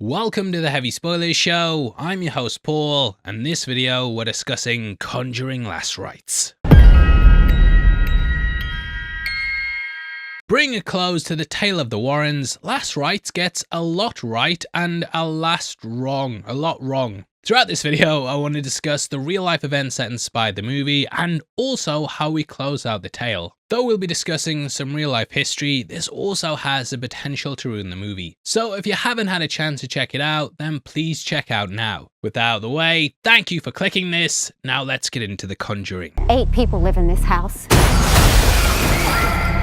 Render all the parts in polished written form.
Welcome to the Heavy Spoilers Show. I'm your host Paul, and in this video we're discussing Conjuring Last Rites. Bring a close to the tale of the Warrens, Last Rites gets a lot right and a lot wrong. Throughout this video, I want to discuss the real-life events that inspired the movie and also how we close out the tale. Though we'll be discussing some real-life history, this also has the potential to ruin the movie. So if you haven't had a chance to check it out, then please check out now. With that out of the way, thank you for clicking this. Now let's get into The Conjuring. 8 people live in this house.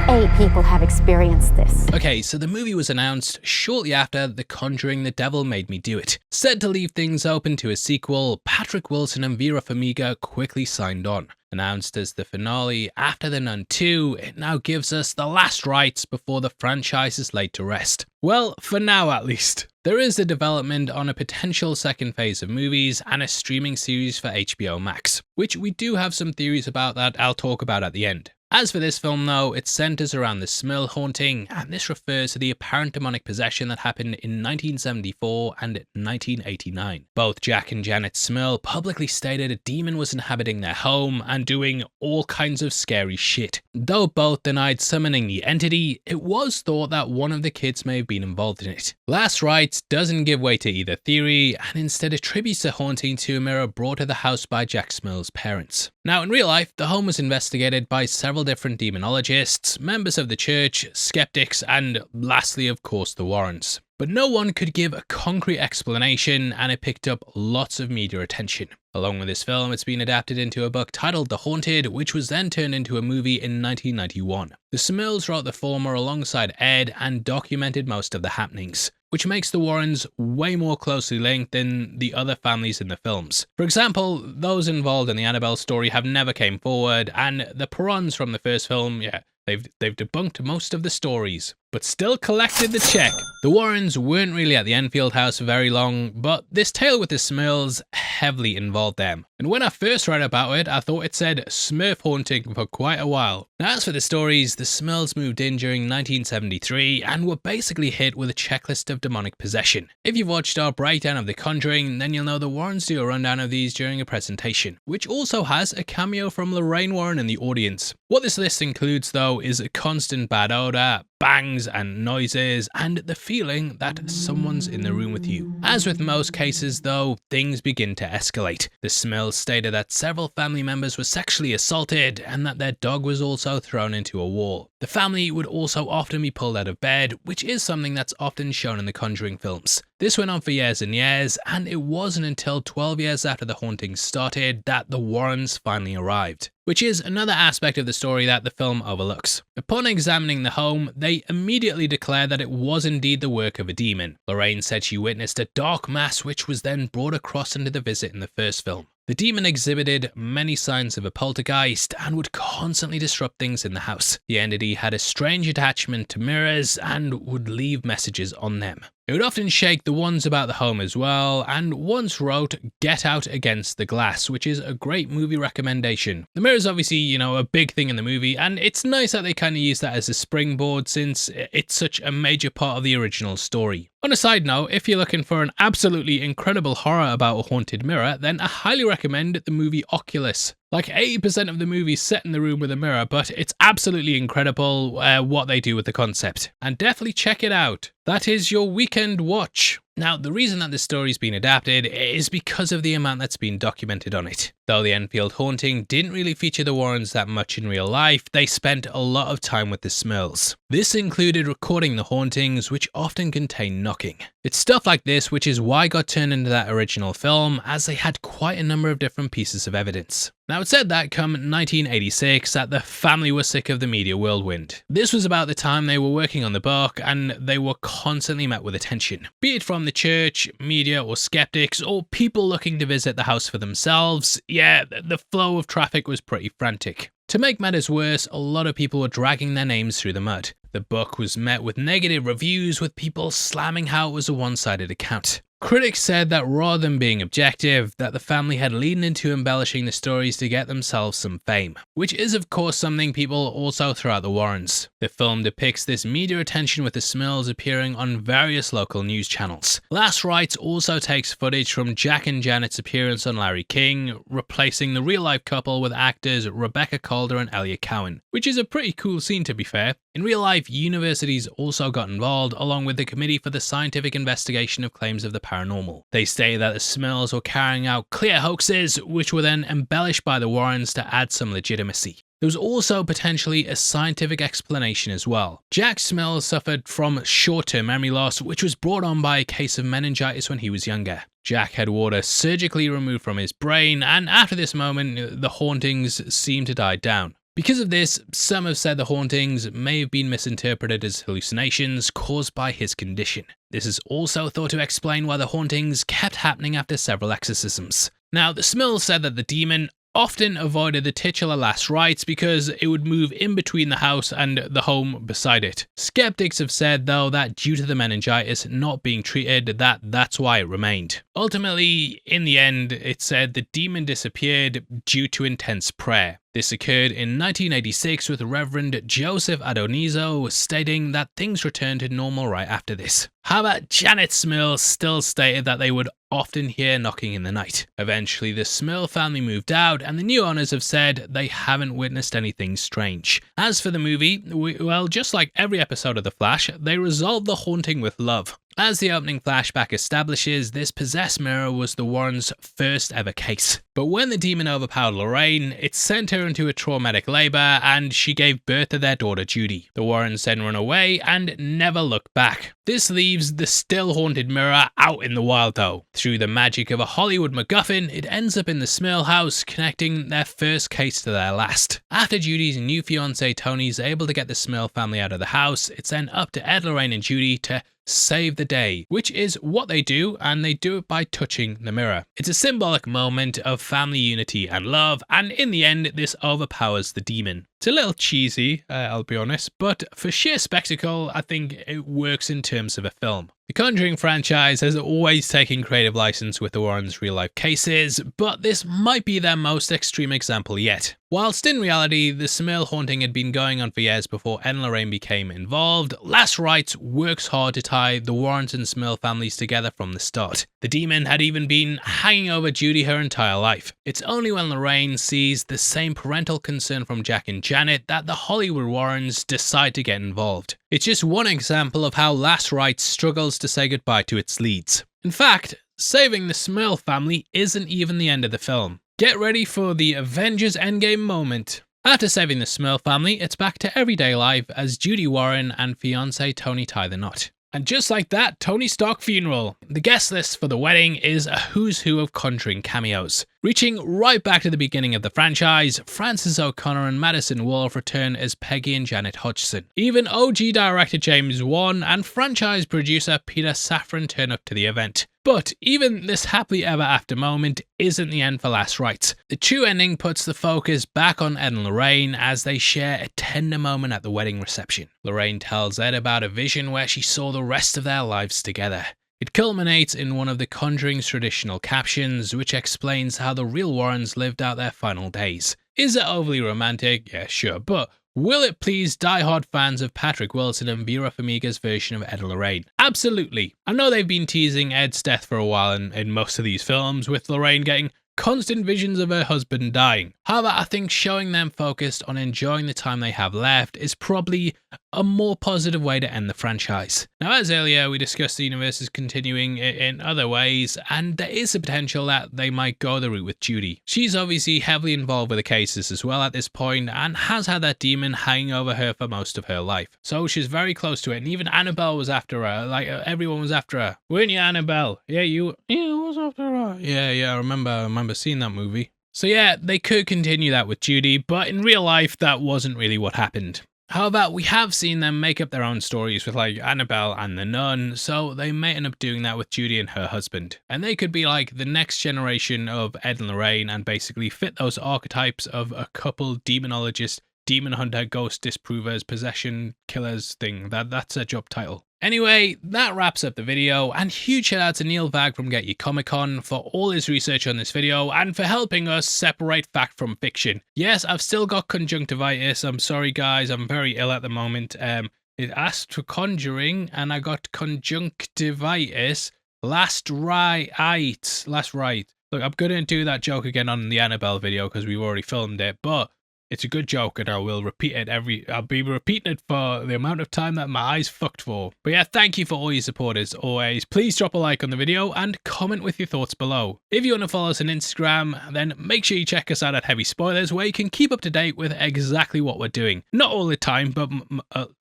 8 people have experienced this. Okay, so the movie was announced shortly after The Conjuring The Devil Made Me Do It. Said to leave things open to a sequel, Patrick Wilson and Vera Farmiga quickly signed on. Announced as the finale after The Nun 2, it now gives us the last rites before the franchise is laid to rest. Well, for now at least. There is a development on a potential second phase of movies and a streaming series for HBO Max, which we do have some theories about that I'll talk about at the end. As for this film though, it centers around the Smurl haunting, and this refers to the apparent demonic possession that happened in 1974 and 1989. Both Jack and Janet Smurl publicly stated a demon was inhabiting their home and doing all kinds of scary shit. Though both denied summoning the entity, it was thought that one of the kids may have been involved in it. Last Rites doesn't give way to either theory, and instead attributes the haunting to a mirror brought to the house by Jack Smurl's parents. Now in real life, the home was investigated by several different demonologists, members of the church, skeptics, and lastly of course the Warrens. But no one could give a concrete explanation, and it picked up lots of media attention. Along with this film, it's been adapted into a book titled The Haunted, which was then turned into a movie in 1991. The Smurls wrote the former alongside Ed and documented most of the happenings, which makes the Warrens way more closely linked than the other families in the films. For example, those involved in the Annabelle story have never came forward, and the Perrons from the first film, they've debunked most of the stories, but still collected the check. The Warrens weren't really at the Enfield house for very long, but this tale with the Smurls heavily involved them. And when I first read about it, I thought it said Smurf haunting for quite a while. Now as for the stories, the Smurls moved in during 1973 and were basically hit with a checklist of demonic possession. If you've watched our breakdown of The Conjuring, then you'll know the Warrens do a rundown of these during a presentation, which also has a cameo from Lorraine Warren in the audience. What this list includes though is a constant bad odor, bangs and noises, and the feeling that someone's in the room with you. As with most cases though, things begin to escalate. The Smurls stated that several family members were sexually assaulted and that their dog was also thrown into a wall. The family would also often be pulled out of bed, which is something that's often shown in the Conjuring films. This went on for years and years, and it wasn't until 12 years after the hauntings started that the Warrens finally arrived, which is another aspect of the story that the film overlooks. Upon examining the home, they immediately declared that it was indeed the work of a demon. Lorraine said she witnessed a dark mass which was then brought across into the visit in the first film. The demon exhibited many signs of a poltergeist and would constantly disrupt things in the house. The entity had a strange attachment to mirrors and would leave messages on them. It would often shake the ones about the home as well, and once wrote, "Get out against the glass," which is a great movie recommendation. The mirror is obviously, a big thing in the movie, and it's nice that they kind of use that as a springboard since it's such a major part of the original story. On a side note, if you're looking for an absolutely incredible horror about a haunted mirror, then I highly recommend the movie Oculus. Like 80% of the movie is set in the room with a mirror, but it's absolutely incredible what they do with the concept. And definitely check it out. That is your weekend watch. Now, the reason that this story's been adapted is because of the amount that's been documented on it. Though the Enfield haunting didn't really feature the Warrens that much in real life, they spent a lot of time with the Smurls. This included recording the hauntings, which often contain knocking. It's stuff like this which is why it got turned into that original film, as they had quite a number of different pieces of evidence. Now it said that come 1986 that the family was sick of the media whirlwind. This was about the time they were working on the book and they were constantly met with attention. Be it from the church, media or skeptics or people looking to visit the house for themselves, the flow of traffic was pretty frantic. To make matters worse, a lot of people were dragging their names through the mud. The book was met with negative reviews with people slamming how it was a one-sided account. Critics said that rather than being objective, that the family had leaned into embellishing the stories to get themselves some fame, which is of course something people also throw at the Warrens. The film depicts this media attention with the Smurls appearing on various local news channels. Last Rites also takes footage from Jack and Janet's appearance on Larry King, replacing the real-life couple with actors Rebecca Calder and Elliot Cowan, which is a pretty cool scene to be fair. In real life, universities also got involved, along with the Committee for the Scientific Investigation of Claims of the Paranormal. They stated that the Smurls were carrying out clear hoaxes, which were then embellished by the Warrens to add some legitimacy. There was also potentially a scientific explanation as well. Jack Smurl suffered from short-term memory loss, which was brought on by a case of meningitis when he was younger. Jack had water surgically removed from his brain, and after this moment, the hauntings seemed to die down. Because of this, some have said the hauntings may have been misinterpreted as hallucinations caused by his condition. This is also thought to explain why the hauntings kept happening after several exorcisms. Now, the Smurls said that the demon often avoided the titular Last Rites because it would move in between the house and the home beside it. Skeptics have said though that due to the meningitis not being treated, that's why it remained. Ultimately, in the end, it said the demon disappeared due to intense prayer. This occurred in 1986 with Reverend Joseph Adonizo stating that things returned to normal right after this. However, Janet Smurl still stated that they would often hear knocking in the night. Eventually, the Smurl family moved out, and the new owners have said they haven't witnessed anything strange. As for the movie, well, just like every episode of The Flash, they resolved the haunting with love. As the opening flashback establishes, this possessed mirror was the Warrens' first ever case. But when the demon overpowered Lorraine, it sent her into a traumatic labor and she gave birth to their daughter Judy. The Warrens then run away and never looked back. This leaves the still haunted mirror out in the wild though. Through the magic of a Hollywood MacGuffin, it ends up in the Smurl house, connecting their first case to their last. After Judy's new fiancé Tony is able to get the Smurl family out of the house, it's then up to Ed, Lorraine and Judy to save the day, which is what they do, and they do it by touching the mirror. It's a symbolic moment of family unity and love, and in the end, this overpowers the demon. It's a little cheesy, I'll be honest, but for sheer spectacle, I think it works in terms of a film. The Conjuring franchise has always taken creative license with the Warrens' real-life cases, but this might be their most extreme example yet. Whilst in reality, the Smurl haunting had been going on for years before Ed and Lorraine became involved, Last Rites works hard to tie the Warrens and Smurl families together from the start. The demon had even been hanging over Judy her entire life. It's only when Lorraine sees the same parental concern from Jack and Janet that the Hollywood Warrens decide to get involved. It's just one example of how Last Rites struggles to say goodbye to its leads. In fact, saving the Smurl family isn't even the end of the film. Get ready for the Avengers Endgame moment. After saving the Smurl family, it's back to everyday life as Judy Warren and fiancé Tony tie the knot. And just like that, Tony Stark funeral. The guest list for the wedding is a who's who of Conjuring cameos. Reaching right back to the beginning of the franchise, Frances O'Connor and Madison Wolfe return as Peggy and Janet Hodgson. Even OG director James Wan and franchise producer Peter Safran turn up to the event. But even this happily ever after moment isn't the end for Last Rites. The true ending puts the focus back on Ed and Lorraine as they share a tender moment at the wedding reception. Lorraine tells Ed about a vision where she saw the rest of their lives together. It culminates in one of the Conjuring's traditional captions, which explains how the real Warrens lived out their final days. Is it overly romantic? Yeah, sure, but will it please die-hard fans of Patrick Wilson and Vera Farmiga's version of Ed and Lorraine? Absolutely. I know they've been teasing Ed's death for a while in most of these films, with Lorraine getting constant visions of her husband dying. However, I think showing them focused on enjoying the time they have left is probably a more positive way to end the franchise. Now, as earlier, we discussed the universe is continuing in other ways, and there is a potential that they might go the route with Judy. She's obviously heavily involved with the cases as well at this point, and has had that demon hanging over her for most of her life. So she's very close to it, and even Annabelle was after her. Like, everyone was after her. Weren't you, Annabelle? Yeah, I was after her. Yeah, I remember seeing that movie. So yeah, they could continue that with Judy, but in real life, that wasn't really what happened. However, we have seen them make up their own stories with like Annabelle and the Nun, so they may end up doing that with Judy and her husband. And they could be like the next generation of Ed and Lorraine and basically fit those archetypes of a couple demonologist demon hunter, ghost disprovers, possession killers thing. That's a job title. Anyway, that wraps up the video, and huge shout out to Neil Vag from Get You Comic Con for all his research on this video and for helping us separate fact from fiction. Yes, I've still got conjunctivitis. I'm sorry guys, I'm very ill at the moment. It asked for Conjuring and I got conjunctivitis. Last rite. Look, I'm gonna do that joke again on the Annabelle video because we've already filmed it, but it's a good joke and I will repeat it I'll be repeating it for the amount of time that my eyes fucked for. But yeah, thank you for all your support as always. Please drop a like on the video and comment with your thoughts below. If you want to follow us on Instagram, then make sure you check us out at Heavy Spoilers, where you can keep up to date with exactly what we're doing. Not all the time, but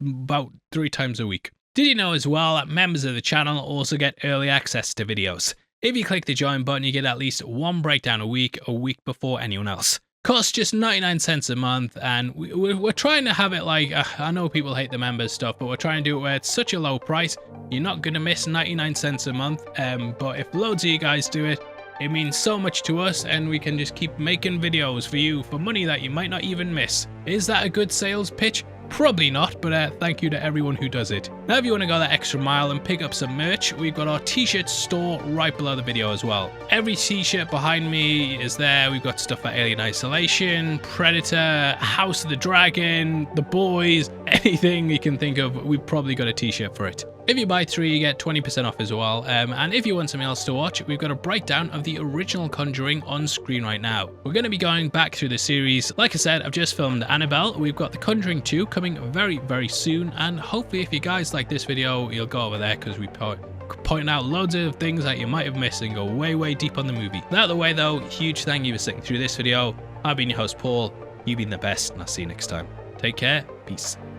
about 3 times a week. Did you know as well that members of the channel also get early access to videos? If you click the join button, you get at least one breakdown a week before anyone else. Costs just 99 cents a month, and we're trying to have it like, I know people hate the members stuff, but we're trying to do it where it's such a low price, you're not going to miss 99 cents a month, but if loads of you guys do it, it means so much to us, and we can just keep making videos for you for money that you might not even miss. Is that a good sales pitch? Probably not, but thank you to everyone who does it. Now if you want to go that extra mile and pick up some merch, we've got our t-shirt store right below the video as well. Every t-shirt behind me is there. We've got stuff for Alien Isolation, Predator, House of the Dragon, The Boys, anything you can think of, we've probably got a t-shirt for it. If you buy 3, you get 20% off as well. And if you want something else to watch, we've got a breakdown of the original Conjuring on screen right now. We're going to be going back through the series. Like I said, I've just filmed Annabelle. We've got the Conjuring 2 coming very, very soon. And hopefully if you guys like this video, you'll go over there because we point out loads of things that you might have missed and go way, way deep on the movie. Out of the way though, huge thank you for sticking through this video. I've been your host, Paul. You've been the best, and I'll see you next time. Take care. Peace.